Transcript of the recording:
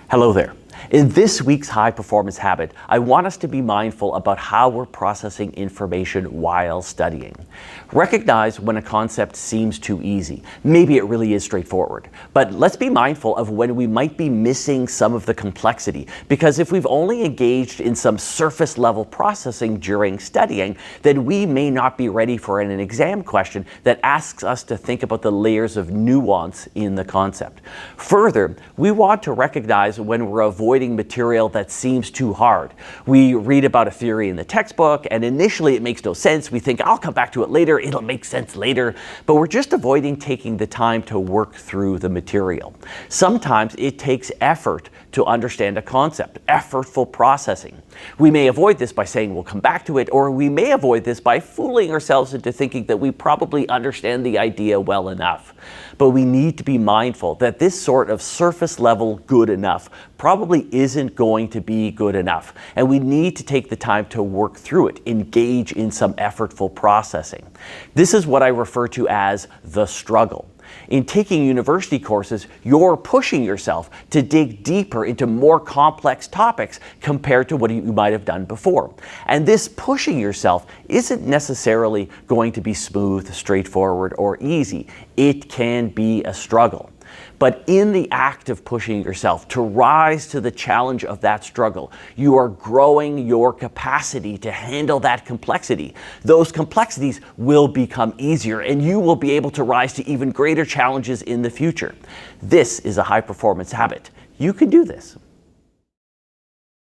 Hello there. In this week's High Performance Habit, I want us to be mindful about how we're processing information while studying. Recognize when a concept seems too easy. Maybe it really is straightforward. But let's be mindful of when we might be missing some of the complexity, because if we've only engaged in some surface level processing during studying, then we may not be ready for an exam question that asks us to think about the layers of nuance in the concept. Further, we want to recognize when we're avoiding material that seems too hard. We read about a theory in the textbook and initially it makes no sense. We think, I'll come back to it later, it'll make sense later, but we're just avoiding taking the time to work through the material. Sometimes it takes effort to understand a concept, effortful processing. We may avoid this by saying we'll come back to it, or we may avoid this by fooling ourselves into thinking that we probably understand the idea well enough. But we need to be mindful that this sort of surface level good enough probably isn't going to be good enough. And we need to take the time to work through it, engage in some effortful processing. This is what I refer to as the struggle. In taking university courses, you're pushing yourself to dig deeper into more complex topics compared to what you might have done before. And this pushing yourself isn't necessarily going to be smooth, straightforward, or easy. It can be a struggle. But in the act of pushing yourself to rise to the challenge of that struggle, you are growing your capacity to handle that complexity. Those complexities will become easier and you will be able to rise to even greater challenges in the future. This is a high performance habit. You can do this.